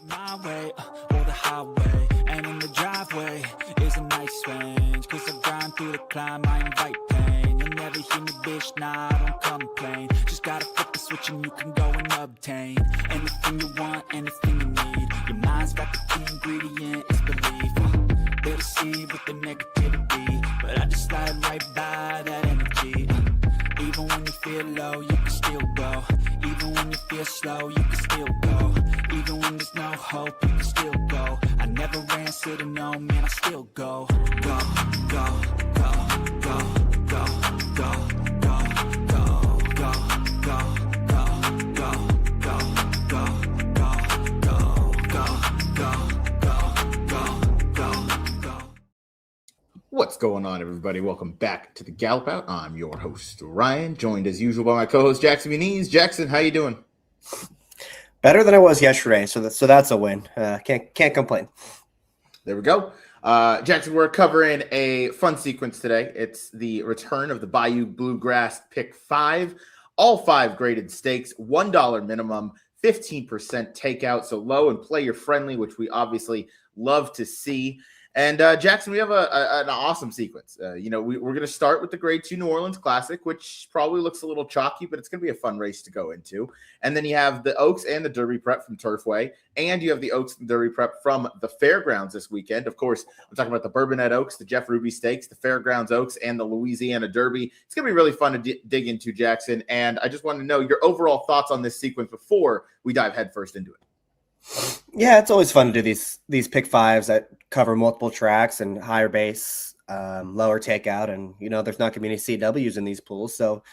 My way, or the highway, and in the driveway is a nice range. Cause I grind through the climb, I invite pain. You'll never hear me, bitch, nah, I don't complain. Just gotta flip the switch and you can go and obtain anything you want, anything you need. Your mind's got the key ingredient, it's belief. They'll deceive with the negativity, but I just slide right by that energy. Even when you feel low, you can still go. Even when you feel slow, you can still go. Even when there's no hope, you can still go. I never answer to no, man, I still go. Go, go, go, go, go, go, go, go, go, go, go, go, go, go, go. What's going on, everybody? Welcome back to the Gallop Out. I'm your host, Ryan, joined as usual by my co-host, Jackson Muniz. Jackson, how you doing? Better than I was yesterday, so that's a win. Can't complain. There we go. Jackson, we're covering a fun sequence today. It's the return of the Bayou Bluegrass Pick 5. All 5 graded stakes, $1 minimum, 15% takeout, so low and player friendly, which we obviously love to see. And Jackson, we have an awesome sequence. We're going to start with the Grade 2 New Orleans Classic, which probably looks a little chalky, but it's going to be a fun race to go into. And then you have the Oaks and the Derby Prep from Turfway, and you have the Oaks and Derby Prep from the Fairgrounds this weekend. Of course, I'm talking about the Bourbonnais Oaks, the Jeff Ruby Stakes, the Fairgrounds Oaks, and the Louisiana Derby. It's going to be really fun to dig into, Jackson. And I just want to know your overall thoughts on this sequence before we dive headfirst into it. Yeah, it's always fun to do these pick 5s that cover multiple tracks and higher base, lower takeout, and there's not going to be any CWs in these pools. So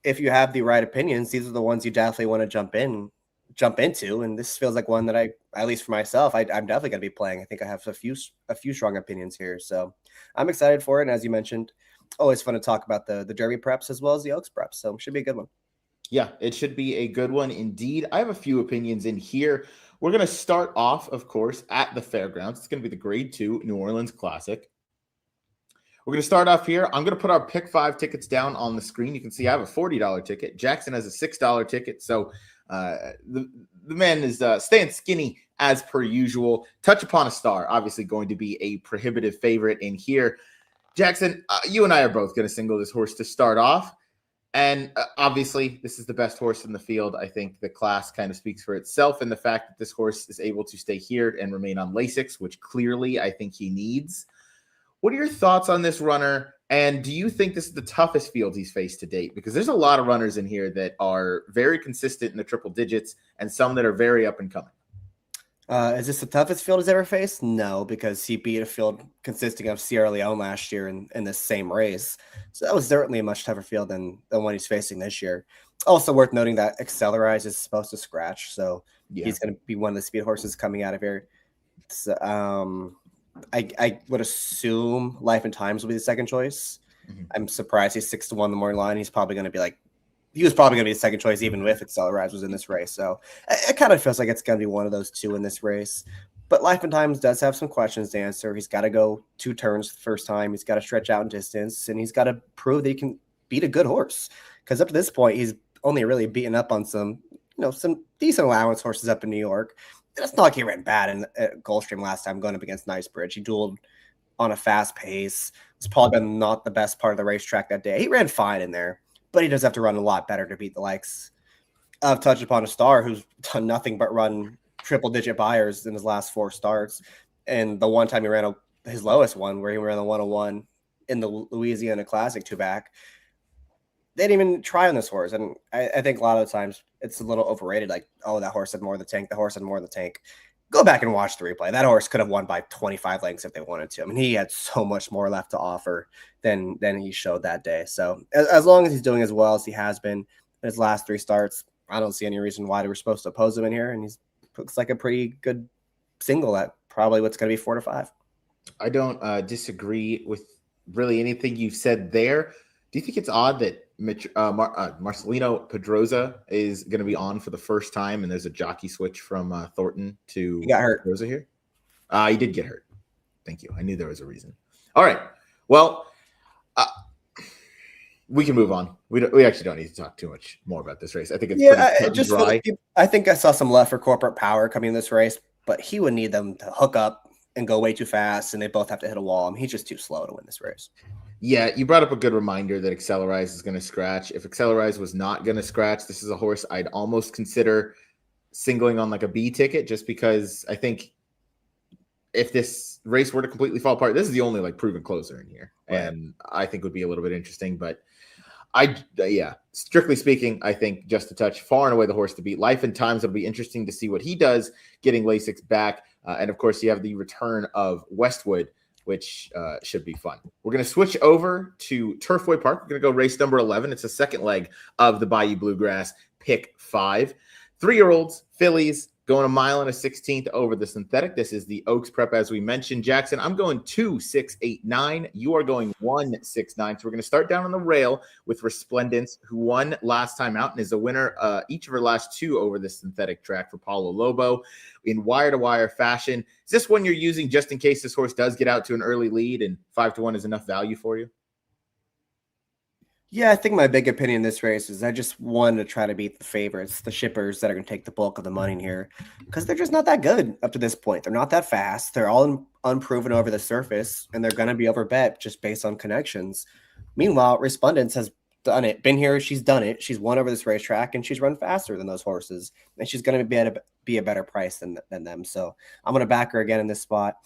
if you have the right opinions, these are the ones you definitely want to jump into. And this feels like one that at least for myself, I'm definitely going to be playing. I think I have a few strong opinions here, so I'm excited for it. And as you mentioned, always fun to talk about the Derby preps as well as the Oaks preps. So it should be a good one. Yeah, it should be a good one indeed. I have a few opinions in here. We're going to start off, of course, at the Fairgrounds. It's going to be the Grade 2 New Orleans Classic. We're going to start off here. I'm going to put our pick 5 tickets down on the screen. You can see I have a $40 ticket. Jackson has a $6 ticket. So the man is staying skinny as per usual. Touch Upon a Star, obviously going to be a prohibitive favorite in here. Jackson, you and I are both going to single this horse to start off. And obviously, this is the best horse in the field. I think the class kind of speaks for itself, and the fact that this horse is able to stay here and remain on Lasix, which clearly I think he needs. What are your thoughts on this runner? And do you think this is the toughest field he's faced to date? Because there's a lot of runners in here that are very consistent in the triple digits and some that are very up and coming. Is this the toughest field he's ever faced? No, because he beat a field consisting of Sierra Leone last year in this same race. So that was certainly a much tougher field than the one he's facing this year. Also worth noting that Accelerize is supposed to scratch, so he's going to be one of the speed horses coming out of here. So, I would assume Life and Times will be the second choice. Mm-hmm. I'm surprised he's 6-1 the morning line. He was probably going to be the second choice even if Accelerize was in this race. So it kind of feels like it's going to be one of those two in this race. But Life and Times does have some questions to answer. He's got to go 2 turns the first time. He's got to stretch out in distance, and he's got to prove that he can beat a good horse. Because up to this point, he's only really beaten up on some decent allowance horses up in New York. It's not like he ran bad in Gulfstream last time going up against Nicebridge. He dueled on a fast pace. It's probably been not the best part of the racetrack that day. He ran fine in there, but he does have to run a lot better to beat the likes of Touch Upon a Star, who's done nothing but run triple-digit buyers in his last 4 starts. And the one time he ran his lowest one, where he ran the 101 in the Louisiana Classic 2-back, they didn't even try on this horse. And I think a lot of the times it's a little overrated, like, oh, that horse had more in the tank. The horse had more in the tank. Go back and watch the replay. That horse could have won by 25 lengths if they wanted to. I mean, he had so much more left to offer than he showed that day. So as long as he's doing as well as he has been in his last 3 starts, I don't see any reason why they were supposed to oppose him in here. And he looks like a pretty good single at probably what's going to be 4-5. I don't disagree with really anything you've said there. Do you think it's odd that Marcelino Pedroza is going to be on for the first time and there's a jockey switch from Thornton to Pedroza here? He did get hurt. Thank you. I knew there was a reason. All right. Well, we can move on. We actually don't need to talk too much more about this race. I think it's pretty dry. I think I saw some left for Corporate Power coming in this race. but he would need them to hook up and go way too fast, and they both have to hit a wall. I mean, he's just too slow to win this race. Yeah, you brought up a good reminder that Accelerize is going to scratch. If Accelerize was not going to scratch, this is a horse I'd almost consider singling on like a B ticket, just because I think if this race were to completely fall apart, this is the only like proven closer in here. Right. And I think would be a little bit interesting, but strictly speaking, I think Just a Touch, far and away the horse to beat. Life and Times, it'll be interesting to see what he does getting Lasix back. And of course, you have the return of Westwood, which should be fun. We're going to switch over to Turfway Park. We're going to go race number 11. It's the second leg of the Bayou Bluegrass Pick 5. 3-year-olds, fillies, going 1.16 over the synthetic. This is the Oaks Prep, as we mentioned. Jackson, I'm going 2.689. You are going 1.69. So we're going to start down on the rail with Resplendence, who won last time out and is a winner each of her last 2 over the synthetic track for Paulo Lobo in wire-to-wire fashion. Is this one you're using just in case this horse does get out to an early lead and 5-1 is enough value for you? Yeah, I think my big opinion in this race is I just want to try to beat the favorites, the shippers that are going to take the bulk of the money in here, because they're just not that good up to this point. They're not that fast. They're all unproven over the surface, and they're going to be overbet just based on connections. Meanwhile, Resplendence has done it, been here, she's done it. She's won over this racetrack, and she's run faster than those horses, and she's going to be a better price than them. So I'm going to back her again in this spot.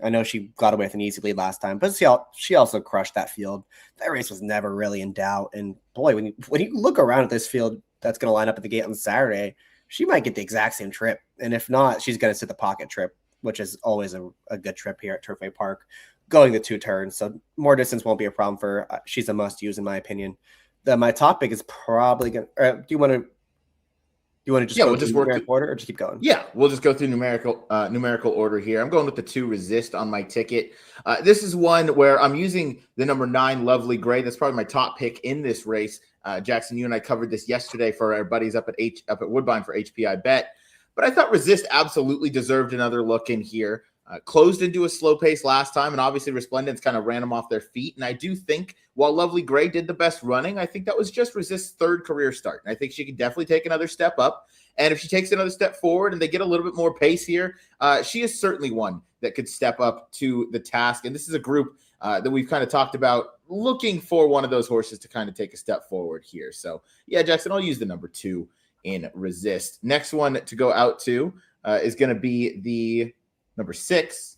I know she got away with an easy lead last time, but she also crushed that field. That race was never really in doubt. And boy, when you look around at this field that's going to line up at the gate on Saturday, she might get the exact same trip. And if not, she's going to sit the pocket trip, which is always a good trip here at Turfway Park, going the 2 turns. So more distance won't be a problem for her. She's a must use in my opinion. My top pick is probably going to, do you want to just go through numerical order or just keep going? Yeah, we'll just go through numerical order here. I'm going with the 2 Resist on my ticket. This is one where I'm using the number 9 Lovely Gray. That's probably my top pick in this race. Jackson, you and I covered this yesterday for our buddies up at Woodbine for HPI Bet. But I thought Resist absolutely deserved another look in here. Closed into a slow pace last time, and obviously Resplendence kind of ran them off their feet. And I do think while Lovely Gray did the best running, I think that was just Resist's 3rd career start. And I think she can definitely take another step up. And if she takes another step forward and they get a little bit more pace here, she is certainly one that could step up to the task. And this is a group that we've kind of talked about looking for one of those horses to kind of take a step forward here. So, yeah, Jackson, I'll use the number 2 in Resist. Next one to go out to is going to be the number 6,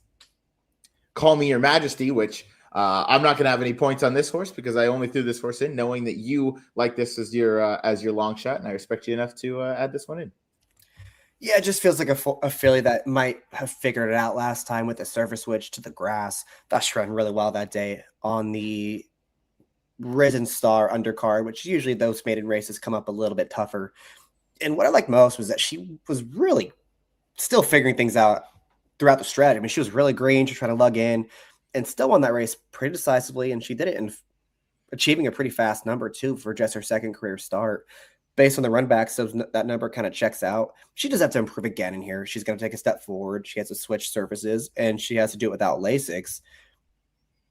Call Me Your Majesty, which I'm not going to have any points on this horse because I only threw this horse in knowing that you like this as your long shot, and I respect you enough to add this one in. Yeah, it just feels like a filly that might have figured it out last time with the surface switch to the grass. Thought she ran really well that day on the Risen Star undercard, which usually those maiden races come up a little bit tougher. And what I liked most was that she was really still figuring things out throughout the stretch. I mean, she was really green. She was trying to lug in and still won that race pretty decisively. And she did it in achieving a pretty fast number, too, for just her 2nd career start. Based on the run back, so that number kind of checks out. She does have to improve again in here. She's going to take a step forward. She has to switch surfaces, and she has to do it without Lasix.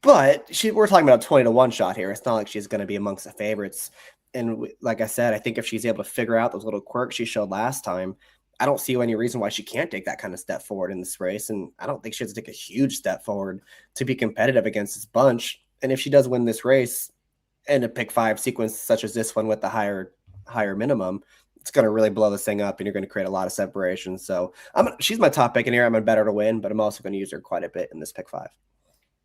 But we're talking about a 20-1 shot here. It's not like she's going to be amongst the favorites. And like I said, I think if she's able to figure out those little quirks she showed last time, I don't see any reason why she can't take that kind of step forward in this race. And I don't think she has to take a huge step forward to be competitive against this bunch. And if she does win this race in a pick 5 sequence, such as this one with the higher minimum, it's going to really blow this thing up and you're going to create a lot of separation. So she's my top pick in here. I'm going to bet her to win, but I'm also going to use her quite a bit in this pick 5.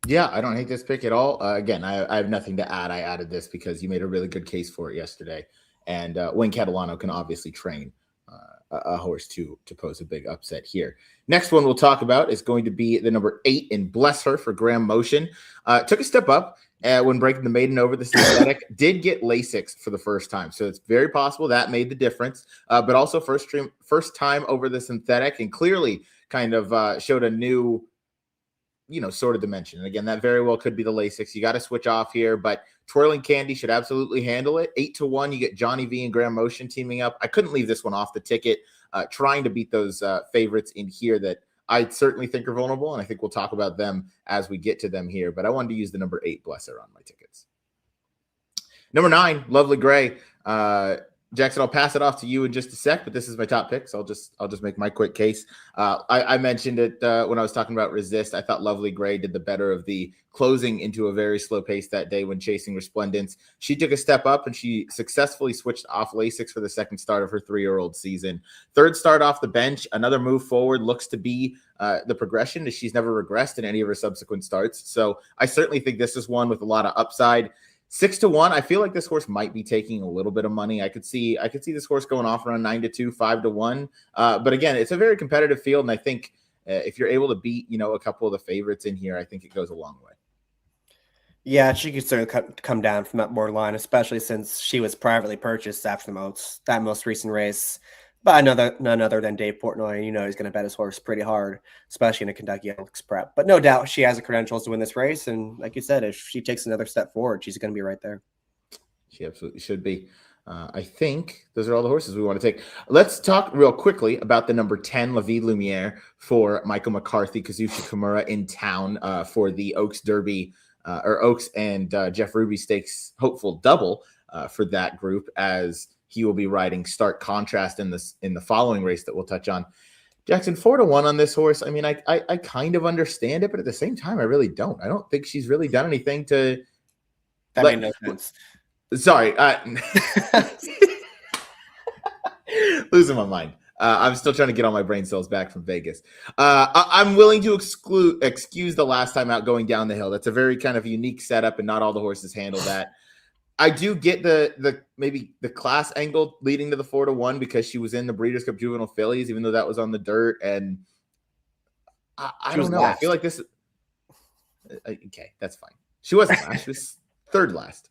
Yeah, I don't hate this pick at all. Again, I have nothing to add. I added this because you made a really good case for it yesterday. And Wayne Catalano can obviously train a horse to pose a big upset here. Next one we'll talk about is going to be the number 8 in Bless Her for Graham Motion. Took a step up when breaking the maiden over the synthetic. Did get Lasix for the first time, so it's very possible that made the difference. But also first time over the synthetic, and clearly kind of showed a new, sort of dimension. And again, that very well could be the Lasix. You got to switch off here, but Twirling Candy should absolutely handle it. 8-1, you get Johnny V and Graham Motion teaming up. I couldn't leave this one off the ticket, trying to beat those favorites in here that I certainly think are vulnerable, and I think we'll talk about them as we get to them here. But I wanted to use the number 8 Blesser on my tickets. Number 9, Lovely Gray. Jackson, I'll pass it off to you in just a sec, but this is my top pick, so I'll just make my quick case. I mentioned it when I was talking about resist. I thought Lovely Gray did the better of the closing into a very slow pace that day when chasing Resplendence. She took a step up and she successfully switched off Lasix for the second start of her 3-year-old season. Third start off the bench, another move forward, looks to be the progression, as she's never regressed in any of her subsequent starts. So I certainly think this is one with a lot of upside. 6-1. I feel like this horse might be taking a little bit of money. I could see this horse going off around 9-2, 5-1. But again, it's a very competitive field, and I think if you're able to beat, a couple of the favorites in here, I think it goes a long way. Yeah, she could certainly come down from that borderline, especially since she was privately purchased after that most recent race by none other than Dave Portnoy. He's going to bet his horse pretty hard, especially in a Kentucky Oaks prep. But no doubt she has the credentials to win this race. And like you said, if she takes another step forward, she's going to be right there. She absolutely should be. I think those are all the horses we want to take. Let's talk real quickly about the number 10, La Vie Lumiere, for Michael McCarthy, Kazushi Kimura in town for the Oaks Derby, or Oaks and Jeff Ruby Stakes hopeful double for that group, as he will be riding Stark Contrast in the following race that we'll touch on. Jackson, 4-1 on this horse. I mean, I kind of understand it, but at the same time, I really don't. I don't think she's really done anything to. That made no sense. Sorry, losing my mind. I'm still trying to get all my brain cells back from Vegas. I'm willing to excuse the last time out going down the hill. That's a very kind of unique setup, and not all the horses handle that. I do get the maybe the class angle leading to the 4-1 because she was in the Breeders' Cup Juvenile Fillies, even though that was on the dirt. And I don't know. Last. I feel like this. Okay, that's fine. She wasn't last. She was third last.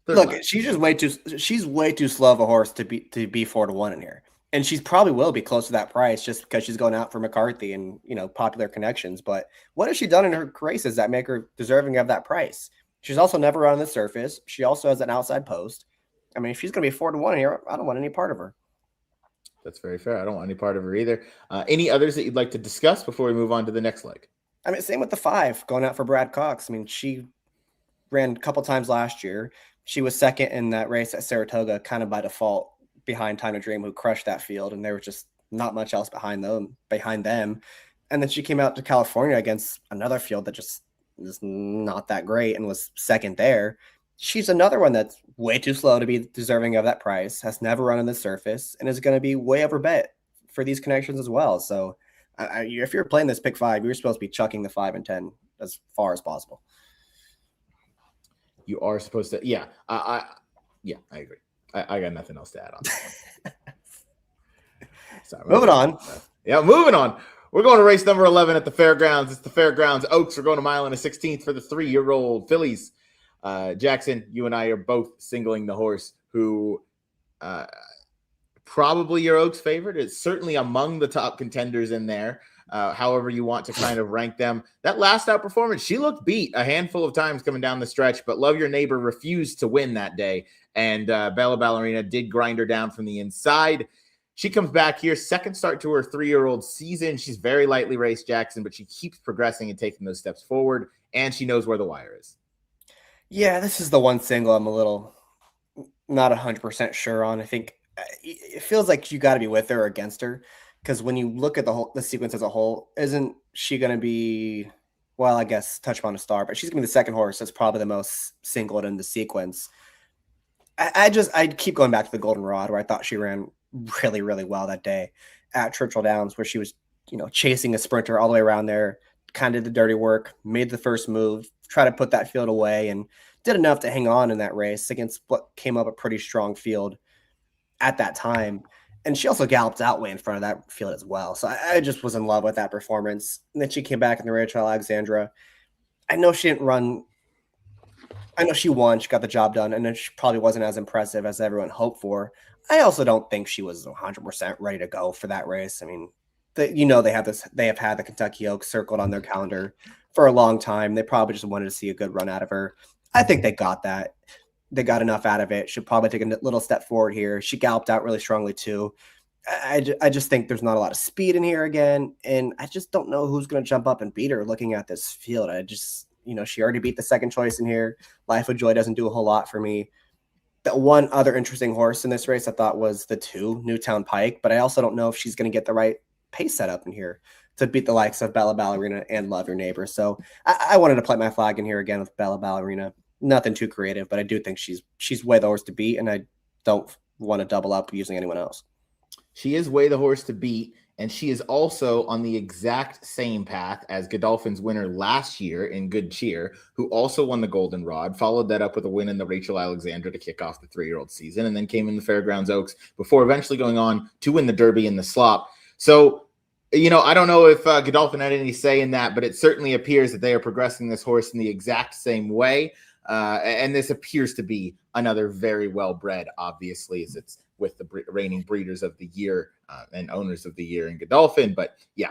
Look, she's way too slow of a horse to be 4-1 in here. And she probably will be close to that price just because she's going out for McCarthy and, popular connections. But what has she done in her races that make her deserving of that price? She's also never run on the surface. She also has an outside post. I mean, if she's going to be 4-1 here, I don't want any part of her. That's very fair. I don't want any part of her either. Any others that you'd like to discuss before we move on to the next leg? I mean, same with the 5 going out for Brad Cox. I mean, she ran a couple times last year. She was second in that race at Saratoga, kind of by default, behind Time to Dream, who crushed that field, and there was just not much else behind them. And then she came out to California against another field that just is not that great and was second there. She's another one that's way too slow to be deserving of that price, has never run on the surface, and is going to be way over bet for these connections as well. So if you're playing this pick 5, you're supposed to be chucking the 5 and 10 as far as possible. You are supposed to. Yeah. I agree. I got nothing else to add on. Sorry, moving on. Yeah, moving on. We're going to race number 11 at the Fairgrounds. It's the Fairgrounds Oaks. We're going a mile and a 16th for the 3-year-old fillies. Jackson, you and I are both singling the horse who probably your Oaks favorite. It's certainly among the top contenders in there. However you want to kind of rank them. That last out performance, she looked beat a handful of times coming down the stretch, but Love Your Neighbor refused to win that day. And Bella Ballerina did grind her down from the inside. She comes back here, second start to her 3-year-old season. She's very lightly raced, Jackson, but she keeps progressing and taking those steps forward, and she knows where the wire is. Yeah, this is the one single I'm a little not 100% sure on. I think it feels like you got to be with her or against her, because when you look at the sequence as a whole, isn't she going to be, well, I guess Touch Upon a Star, but she's going to be the second horse that's probably the most singled in the sequence. I keep going back to the Golden Rod, where I thought she ran really, really well that day at Churchill Downs, where she was, chasing a sprinter all the way around there, kind of did the dirty work, made the first move, try to put that field away, and did enough to hang on in that race against what came up a pretty strong field at that time. And she also galloped out way in front of that field as well. So I just was in love with that performance. And then she came back in the Rachel Alexandra. I know she didn't run. I know she won. She got the job done. And then she probably wasn't as impressive as everyone hoped for. I also don't think she was 100% ready to go for that race. I mean, they have had the Kentucky Oaks circled on their calendar for a long time. They probably just wanted to see a good run out of her. I think they got that. They got enough out of it. She'll probably take a little step forward here. She galloped out really strongly too. I just think there's not a lot of speed in here again. And I just don't know who's going to jump up and beat her looking at this field. She already beat the second choice in here. Life of Joy doesn't do a whole lot for me. The one other interesting horse in this race I thought was the 2, Newtown Pike, but I also don't know if she's going to get the right pace set up in here to beat the likes of Bella Ballerina and Love Your Neighbor. So I wanted to plant my flag in here again with Bella Ballerina. Nothing too creative, but I do think she's way the horse to beat, and I don't want to double up using anyone else. She is way the horse to beat, and she is also on the exact same path as Godolphin's winner last year in Good Cheer, who also won the Goldenrod, followed that up with a win in the Rachel Alexandra to kick off the 3-year-old season, and then came in the Fairgrounds Oaks before eventually going on to win the Derby in the Slop. So, I don't know if Godolphin had any say in that, but it certainly appears that they are progressing this horse in the exact same way. And this appears to be another very well-bred, obviously, as it's with the reigning breeders of the year and owners of the year in Godolphin. But yeah,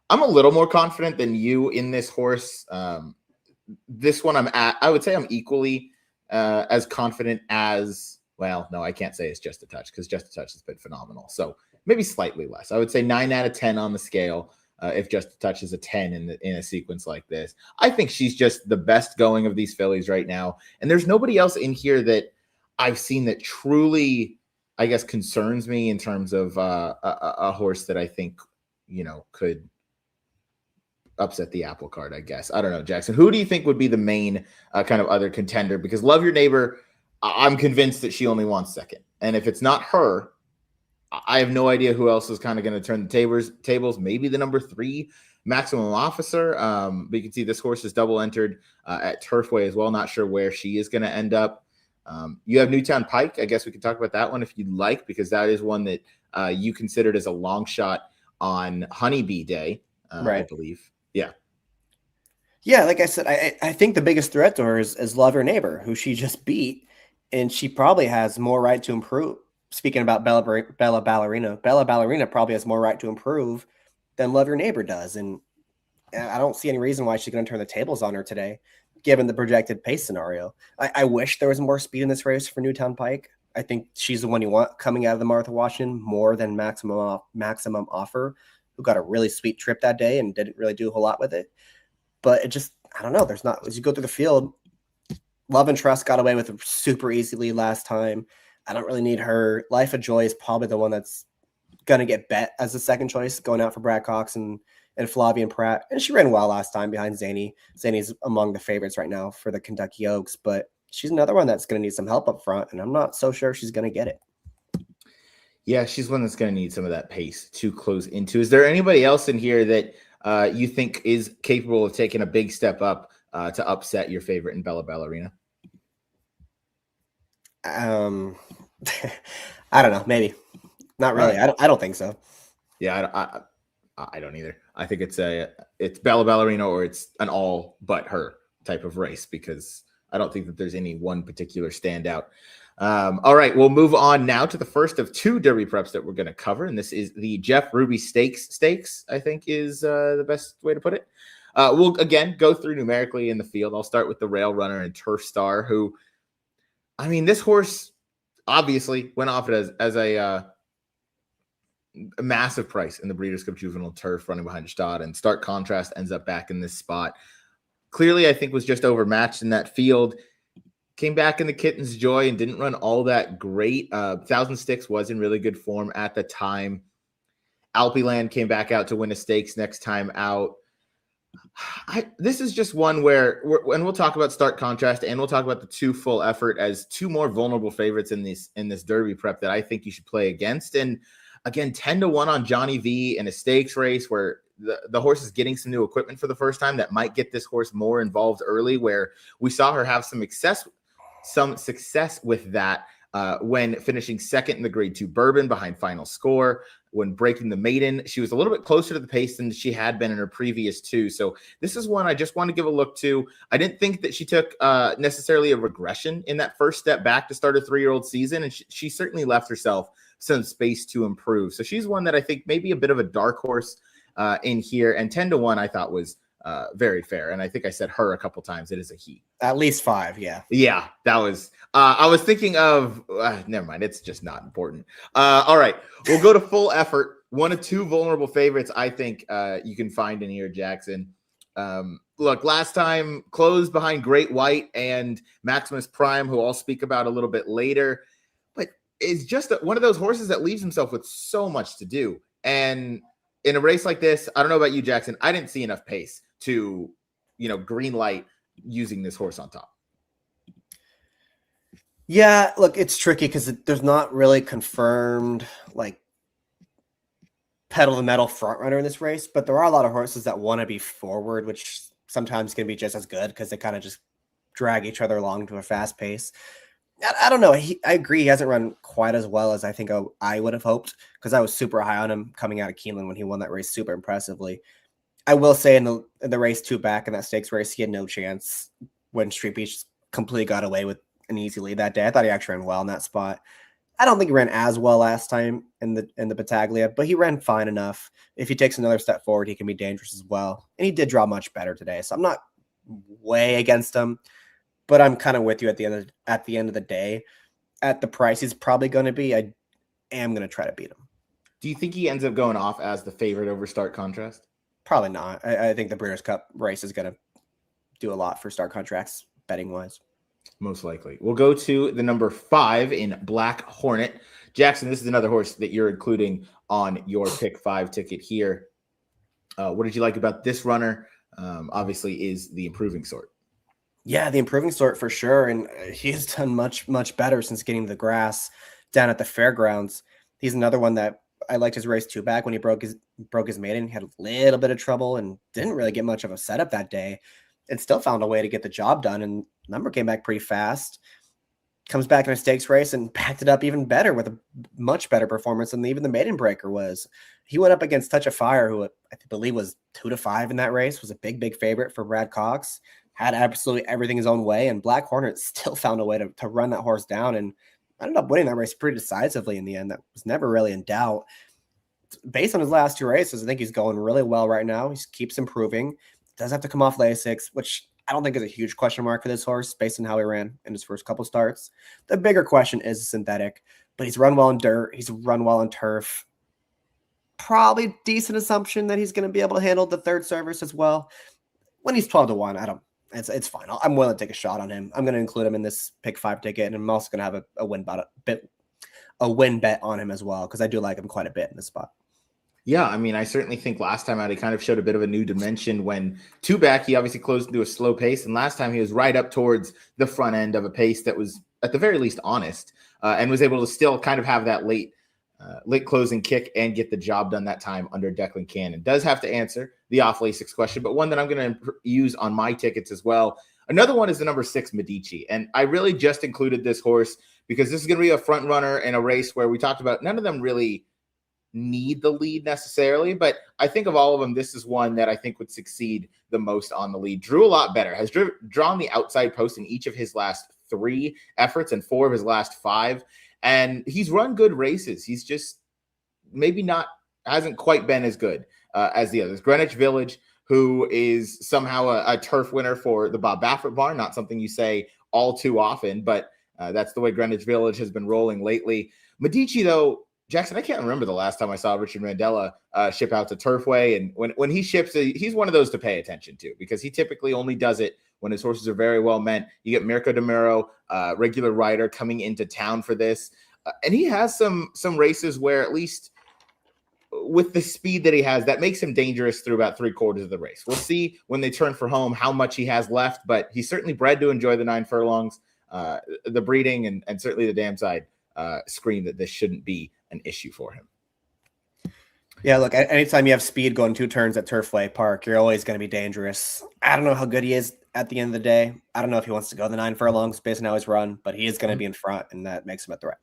I'm a little more confident than you in this horse. This one I would say I'm equally as confident as, well, no, I can't say it's Just a Touch, because Just a Touch has been phenomenal. So maybe slightly less. I would say 9 out of 10 on the scale. If Just a Touch is a 10 in a sequence like this. I think she's just the best going of these fillies right now. And there's nobody else in here that I've seen that truly, I guess, concerns me in terms of a horse that I think, could upset the apple cart, I guess. I don't know, Jackson. Who do you think would be the main kind of other contender? Because Love Your Neighbor, I'm convinced that she only wants second. And if it's not her, I have no idea who else is kind of going to turn the tables. Maybe the number 3 Maximum Officer. But you can see this horse is double entered at Turfway as well. Not sure where she is going to end up. You have Newtown Pike. I guess we could talk about that one if you'd like, because that is one that you considered as a long shot on Honeybee Day, right. I believe. Yeah. Yeah, like I said, I think the biggest threat to her is Love Your Neighbor, who she just beat, and she probably has more right to improve. Speaking about Bella Ballerina probably has more right to improve than Love Your Neighbor does. And I don't see any reason why she's going to turn the tables on her today, given the projected pace scenario. I wish there was more speed in this race for Newtown Pike. I think she's the one you want coming out of the Martha Washington more than Maximum Offer, who got a really sweet trip that day and didn't really do a whole lot with it. But it just, I don't know. There's not, as you go through the field, Love and Trust got away with it super easily last time. I don't really need her. Life of Joy is probably the one that's going to get bet as the second choice, going out for Brad Cox and Flavian Pratt. And she ran well last time behind Zany. Zany's among the favorites right now for the Kentucky Oaks, but she's another one that's going to need some help up front, and I'm not so sure she's going to get it. Yeah, she's one that's going to need some of that pace to close into. Is there anybody else in here that you think is capable of taking a big step up to upset your favorite in Bella Ballerina? I don't know. Maybe not really. Right. I don't think so. Yeah, I don't either. I think it's Bella Ballerina or it's an all but her type of race, because I don't think that there's any one particular standout. All right, we'll move on now to the first of 2 Derby preps that we're going to cover, and this is the Jeff Ruby Stakes, I think is the best way to put it. We'll again go through numerically in the field. I'll start with the Rail Runner and Turf Star, who, I mean, this horse obviously went off as a massive price in the Breeders' Cup Juvenile Turf, running behind Stad, and stark contrast ends up back in this spot. Clearly, I think was just overmatched in that field. Came back in the Kitten's Joy and didn't run all that great. Thousand Sticks was in really good form at the time. Alpeland came back out to win a stakes next time out. This is just one where, and we'll talk about stark contrast, and we'll talk about the 2 full effort as 2 more vulnerable favorites in this Derby prep that I think you should play against. And again, 10-1 on Johnny V in a stakes race where the horse is getting some new equipment for the first time that might get this horse more involved early, where we saw her have some success with that when finishing second in the Grade 2 Bourbon behind Final Score. When breaking the maiden, she was a little bit closer to the pace than she had been in her previous 2. So this is one I just want to give a look to. I didn't think that she took necessarily a regression in that first step back to start a 3-year-old season, and she certainly left herself some space to improve. So she's one that I think maybe a bit of a dark horse in here, and 10-1 I thought was very fair. And I think I said her a couple times. It is a he. At least 5, yeah. Yeah, that was I was thinking of never mind, it's just not important. All right, we'll go to full effort. One of 2 vulnerable favorites I think you can find in here, Jackson. Look, last time closed behind Great White and Maximus Prime, who I'll speak about a little bit later, but is just one of those horses that leaves himself with so much to do. And in a race like this, I don't know about you, Jackson, I didn't see enough pace to, green light using this horse on top. Yeah, look, it's tricky because there's not really confirmed like pedal to the metal front runner in this race, but there are a lot of horses that want to be forward, which sometimes can be just as good because they kind of just drag each other along to a fast pace. I don't know. I agree. He hasn't run quite as well as I think I would have hoped, because I was super high on him coming out of Keeneland when he won that race super impressively. I will say in the race 2 back in that stakes race, he had no chance when Street Beach completely got away with an easy lead that day. I thought he actually ran well in that spot. I don't think he ran as well last time in the Battaglia, but he ran fine enough. If he takes another step forward, he can be dangerous as well. And he did draw much better today, so I'm not way against him, but I'm kind of with you at the end of the day. At the price he's probably going to be, I am going to try to beat him. Do you think he ends up going off as the favorite over Start Contrast? Probably not. I think the Breeders' Cup race is going to do a lot for Start Contracts betting wise. Most likely. We'll go to the number 5 in Black Hornet. Jackson, this is another horse that you're including on your pick 5 ticket here. What did you like about this runner? Obviously is the improving sort. Yeah, the improving sort for sure. And he's done much, much better since getting the grass down at the fairgrounds. He's another one that I liked his race 2 back when he broke his maiden. He had a little bit of trouble and didn't really get much of a setup that day, and still found a way to get the job done. And number came back pretty fast. Comes back in a stakes race and backed it up even better with a much better performance than even the maiden breaker was. He went up against Touch of Fire, who I believe was 2-5 in that race, was a big favorite for Brad Cox, had absolutely everything his own way, and Black Hornet still found a way to run that horse down and ended up winning that race pretty decisively in the end. That was never really in doubt. Based on his last 2 races, I think he's going really well right now. He keeps improving. Does have to come off Lasix, which I don't think is a huge question mark for this horse based on how he ran in his first couple starts. The bigger question is synthetic, but he's run well in dirt. He's run well in turf. Probably decent assumption that he's going to be able to handle the third service as well. When he's 12-1, it's fine. I'm willing to take a shot on him. I'm going to include him in this pick 5 ticket, and I'm also going to have a win bet on him as well, because I do like him quite a bit in this spot. Yeah, I mean, I certainly think last time out he kind of showed a bit of a new dimension. When 2 back, he obviously closed into a slow pace, and last time he was right up towards the front end of a pace that was at the very least honest, and was able to still kind of have that late closing kick and get the job done that time under Declan Cannon. Does have to answer the off Lasix question, but one that I'm going to use on my tickets as well. Another one is the number 6 Medici, and I really just included this horse because this is going to be a front runner in a race where we talked about none of them really need the lead necessarily, but I think of all of them, this is one that I think would succeed the most on the lead. Drew a lot better, has drawn the outside post in each of his last 3 efforts and 4 of his last 5, and he's run good races. He's just hasn't quite been as good as the others. Greenwich Village, who is somehow a turf winner for the Bob Baffert barn, not something you say all too often, but that's the way Greenwich Village has been rolling lately. Medici, though, Jackson, I can't remember the last time I saw Richard Mandela ship out to Turfway. And when he ships, he's one of those to pay attention to, because he typically only does it when his horses are very well meant. You get Mirko De Muro, regular rider, coming into town for this. And he has some races where, at least with the speed that he has, that makes him dangerous through about 3/4 of the race. We'll see when they turn for home how much he has left, but he's certainly bred to enjoy the 9 furlongs, the breeding, and certainly the dam side scream that this shouldn't be an issue for him. Yeah, look, anytime you have speed going 2 turns at Turfway Park, you're always going to be dangerous. I don't know how good he is at the end of the day. I don't know if he wants to go the 9 furlongs based on how he's run, but he is going to be in front, and that makes him a threat.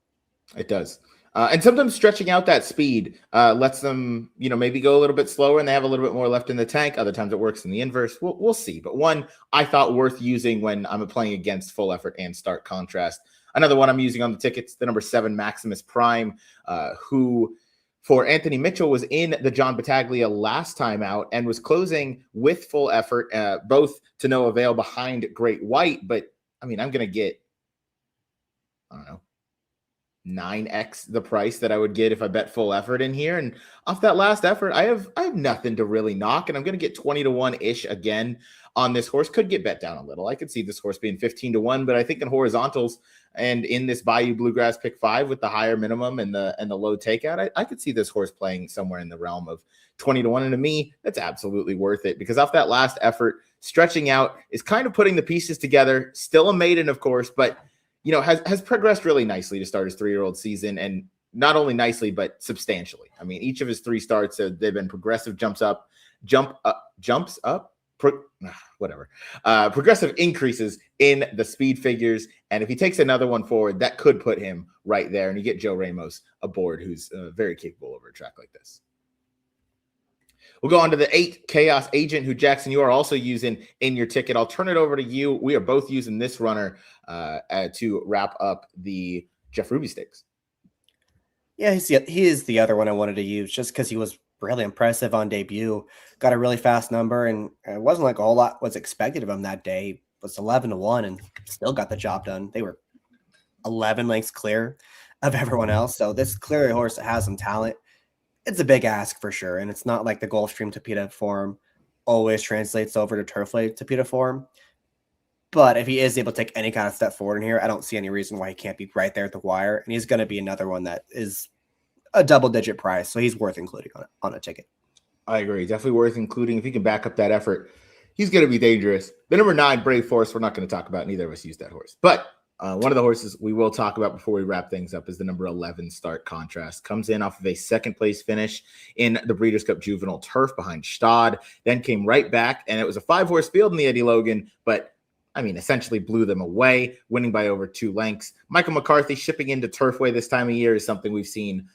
It does. And sometimes stretching out that speed lets them, maybe go a little bit slower and they have a little bit more left in the tank. Other times it works in the inverse. We'll see. But one I thought worth using when I'm playing against full effort and Start Contrast. Another one I'm using on the tickets, the number 7 Maximus Prime, who for Anthony Mitchell was in the John Battaglia last time out and was closing with full effort, both to no avail behind Great White. But I mean, I'm going to get, I don't know, 9x the price that I would get if I bet full effort in here. And off that last effort, I have nothing to really knock, and I'm going to get 20-1 ish again on this horse. Could get bet down a little. I could see this horse being 15-1, but I think in horizontals and in this Bayou Bluegrass pick 5 with the higher minimum and the low takeout, I could see this horse playing somewhere in the realm of 20-1. And to me, that's absolutely worth it, because off that last effort, stretching out is kind of putting the pieces together. Still a maiden, of course, but has progressed really nicely to start his 3-year-old season, and not only nicely, but substantially. I mean, each of his 3 starts, they've been progressive progressive increases in the speed figures. And if he takes another one forward, that could put him right there. And you get Joe Ramos aboard, who's very capable over a track like this. We'll go on to the 8 Chaos Agent, who, Jackson, you are also using in your ticket. I'll turn it over to you. We are both using this runner to wrap up the Jeff Ruby Stakes. Yeah, he is the other one I wanted to use, just because he was really impressive on debut. Got a really fast number, and it wasn't like a whole lot was expected of him that day. It was 11-1 and still got the job done. They were 11 lengths clear of everyone else. So this clearly a horse that has some talent. It's a big ask for sure, and it's not like the Gulfstream Tapeta form always translates over to Turfway Tapeta form. But if he is able to take any kind of step forward in here, I don't see any reason why he can't be right there at the wire. And he's going to be another one that is a double-digit price, so he's worth including on a ticket. I agree. Definitely worth including. If he can back up that effort, he's going to be dangerous. The number 9, Brave Force, we're not going to talk about. Neither of us used that horse. But one of the horses we will talk about before we wrap things up is the number 11 Start Contrast. Comes in off of a second-place finish in the Breeders' Cup Juvenile Turf behind Stad. Then came right back, and it was a 5-horse field in the Eddie Logan, but essentially blew them away, winning by over 2 lengths. Michael McCarthy shipping into Turfway this time of year is something we've seen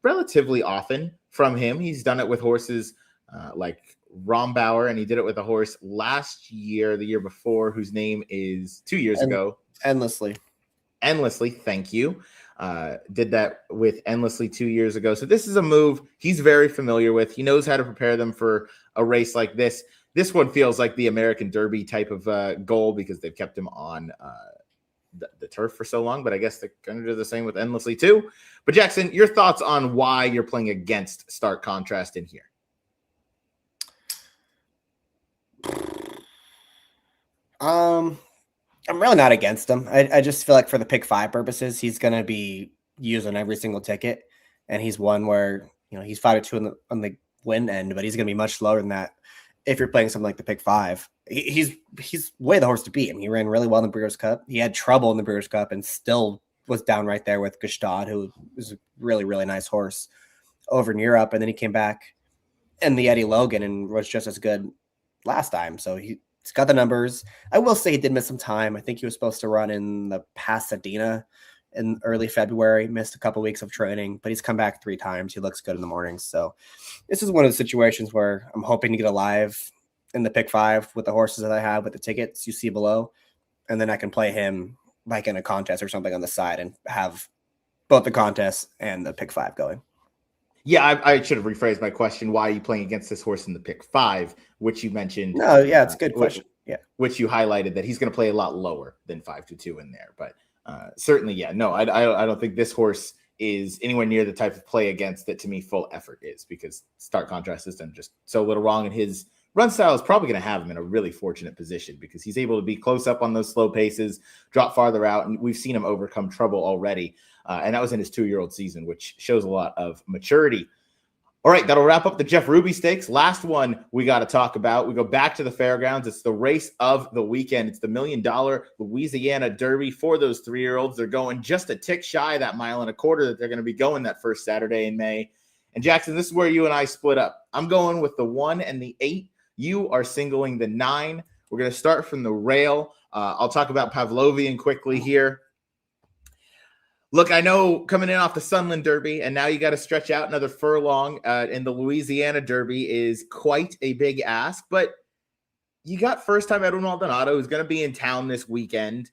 relatively often from him. He's done it with horses like Rombauer, and he did it with a horse last year, the year before, whose name is 2 years ago. Endlessly, thank you. Did that with Endlessly 2 years ago. So this is a move he's very familiar with. He knows how to prepare them for a race like this. This one feels like the American Derby type of goal, because they've kept him on the turf for so long, but I guess they're going to do the same with Endlessly too. But Jackson, your thoughts on why you're playing against Stark Contrast in here? I'm really not against him. I just feel like for the pick 5 purposes, he's going to be used on every single ticket, and he's one where he's 5-2 on the win end, but he's going to be much slower than that if you're playing something like the pick 5. He's way the horse to beat. He ran really well in the Breeders' Cup. He had trouble in the Breeders' Cup and still was down right there with Gestad, who was a really, really nice horse over in Europe. And then he came back in the Eddie Logan and was just as good last time. So he's got the numbers. I will say he did miss some time. I think he was supposed to run in the Pasadena in early February, missed a couple weeks of training, but he's come back 3 times. He looks good in the mornings. So this is one of the situations where I'm hoping to get alive in the pick 5 with the horses that I have with the tickets you see below. And then I can play him like in a contest or something on the side and have both the contest and the pick 5 going. Yeah, I should have rephrased my question. Why are you playing against this horse in the pick 5, which you mentioned? No, yeah, it's a good question. Which you highlighted that he's going to play a lot lower than 5-2 in there. But certainly, yeah, no, I don't think this horse is anywhere near the type of play against that to me full effort is, because Stark Contrast has done just so little wrong, and his run style is probably going to have him in a really fortunate position, because he's able to be close up on those slow paces, drop farther out, and we've seen him overcome trouble already. And that was in his 2-year-old season, which shows a lot of maturity. All right, that'll wrap up the Jeff Ruby Stakes. Last one we got to talk about. We go back to the fairgrounds. It's the race of the weekend. It's the $1 million Louisiana Derby for those 3-year-olds. They're going just a tick shy of that 1.25 miles that they're going to be going that first Saturday in May. And Jackson, this is where you and I split up. I'm going with the 1 and the 8. You are singling the 9. We're going to start from the rail. I'll talk about Pavlovian quickly here. Look, I know coming in off the Sunland Derby, and now you got to stretch out another furlong in the Louisiana Derby is quite a big ask. But you got first-time Edwin Maldonado, who's going to be in town this weekend,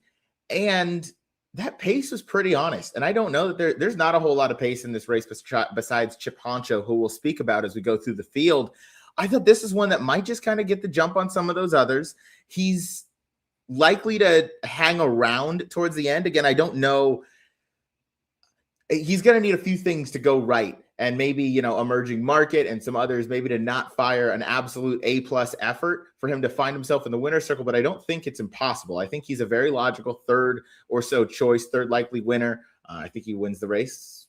and that pace was pretty honest. And I don't know that there's not a whole lot of pace in this race besides Chip Honcho, who we'll speak about as we go through the field. I thought this is one that might just kind of get the jump on some of those others. He's likely to hang around towards the end. Again, I don't know. he's going to need a few things to go right. And maybe, emerging market and some others, maybe to not fire an absolute A+ effort for him to find himself in the winner's circle. But I don't think it's impossible. I think he's a very logical third or so choice, third likely winner. I think he wins the race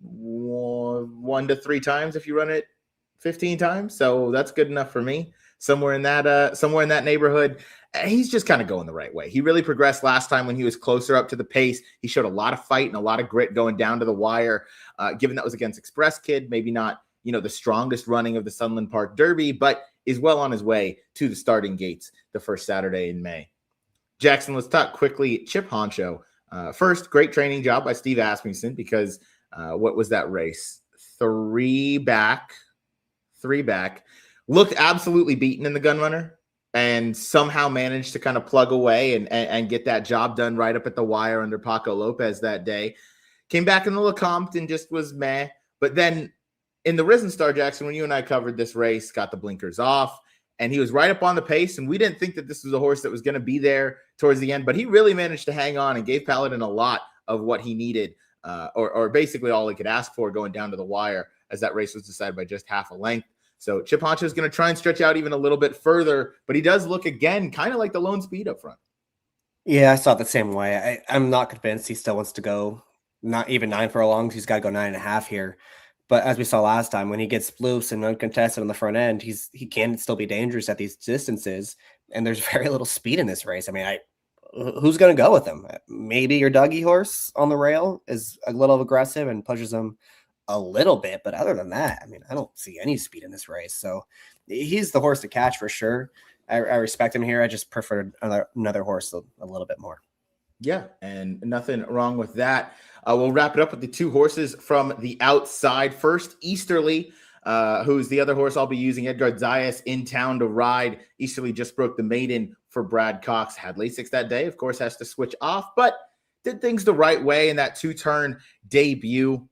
1 to 3 times if you run it 15 times. So that's good enough for me. Somewhere in that neighborhood. He's just kind of going the right way. He really progressed last time when he was closer up to the pace. He showed a lot of fight and a lot of grit going down to the wire. Given that was against Express Kid, maybe not, the strongest running of the Sunland Park Derby, but is well on his way to the starting gates the first Saturday in May. Jackson, let's talk quickly Chip Honcho. First, great training job by Steve Asmussen because what was that race? 3 back. Looked absolutely beaten in the Gunrunner and somehow managed to kind of plug away and get that job done right up at the wire under Paco Lopez that day. Came back in the Lecomte and just was meh. But then in the Risen Star, Jackson, when you and I covered this race, got the blinkers off, and he was right up on the pace, and we didn't think that this was a horse that was going to be there towards the end, but he really managed to hang on and gave Paladin a lot of what he needed, or basically all he could ask for going down to the wire as that race was decided by just half a length. So Chip Honcho is going to try and stretch out even a little bit further, but he does look, again, kind of like the lone speed up front. Yeah, I saw it the same way. I'm not convinced he still wants to go not even 9 furlongs. He's got to go 9.5 here. But as we saw last time, when he gets loose and uncontested on the front end, he can still be dangerous at these distances. And there's very little speed in this race. I mean, who's going to go with him? Maybe your Dougie horse on the rail is a little aggressive and pushes him a little bit. But other than that, I mean, I don't see any speed in this race. So he's the horse to catch for sure. I respect him here. I just prefer another horse a little bit more. Yeah, and nothing wrong with that. We'll wrap it up with the 2 horses from the outside. First, Easterly, who's the other horse I'll be using. Edgar Zayas in town to ride. Easterly just broke the maiden for Brad Cox. Had Lasix that day. Of course, has to switch off, but did things the right way in that 2-turn debut.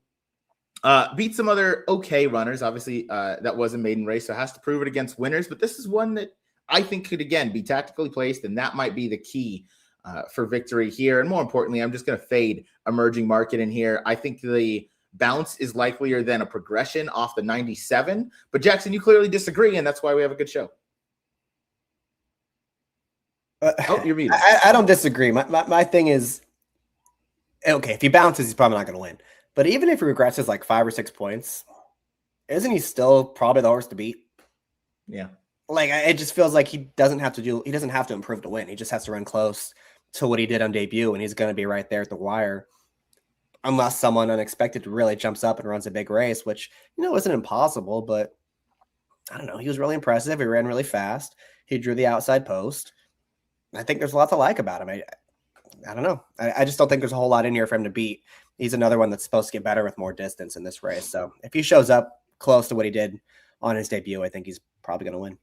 Beat some other okay runners. Obviously, that was a maiden race, so has to prove it against winners. But this is one that I think could, again, be tactically placed, and that might be the key for victory here. And more importantly, I'm just going to fade emerging market in here. I think the bounce is likelier than a progression off the 97. But Jackson, you clearly disagree, and that's why we have a good show. You're muted. I don't disagree. My thing is, okay, if he bounces, he's probably not going to win. But even if he regresses like 5 or 6 points, isn't he still probably the horse to beat? Yeah. Like, it just feels like he doesn't have to improve to win. He just has to run close to what he did on debut, and he's going to be right there at the wire. Unless someone unexpected really jumps up and runs a big race, which, isn't impossible, but I don't know. He was really impressive. He ran really fast. He drew the outside post. I think there's a lot to like about him. I don't know. I just don't think there's a whole lot in here for him to beat. He's another one that's supposed to get better with more distance in this race. So if he shows up close to what he did on his debut, I think he's probably going to win.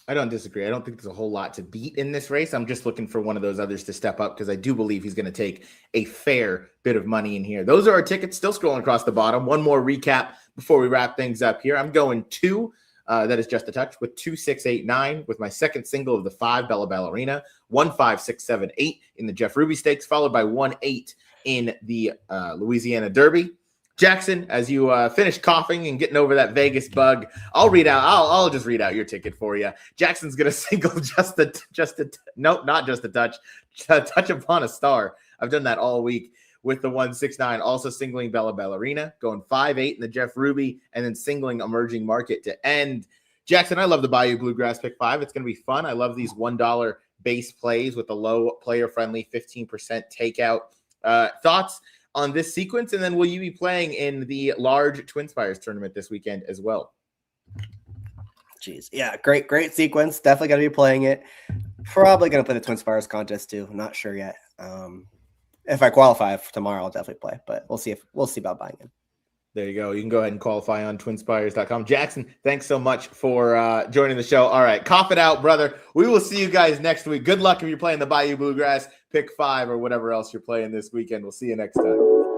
I don't disagree. I don't think there's a whole lot to beat in this race. I'm just looking for one of those others to step up because I do believe he's going to take a fair bit of money in here. Those are our tickets still scrolling across the bottom. One more recap before we wrap things up here. I'm going 2. That is just a touch with 2, 6, 8, 9 with my second single of the 5 Bella Ballerina, 1, 5, 6, 7, 8 in the Jeff Ruby Stakes, followed by 1, 8 in the Louisiana Derby. Jackson, as you finish coughing and getting over that Vegas bug, I'll just read out your ticket for you. Jackson's gonna single not just a touch upon a star. I've done that all week with the 169, also singling Bella Ballerina, going 5, 8 in the Jeff Ruby, and then singling Emerging Market to end. Jackson, I love the Bayou Bluegrass Pick 5. It's gonna be fun. I love these $1 base plays with the low player-friendly 15% takeout. Thoughts on this sequence, and then will you be playing in the large Twin Spires tournament this weekend as well? Jeez, yeah, great sequence. Definitely going to be playing it. Probably going to play the Twin Spires contest too. I'm not sure yet. If I qualify for tomorrow, I'll definitely play, but we'll see about buying it. There you go. You can go ahead and qualify on twinspires.com. Jackson, thanks so much for joining the show. All right, cough it out, brother. We will see you guys next week. Good luck if you're playing the Bayou Bluegrass Pick 5 or whatever else you're playing this weekend. We'll see you next time.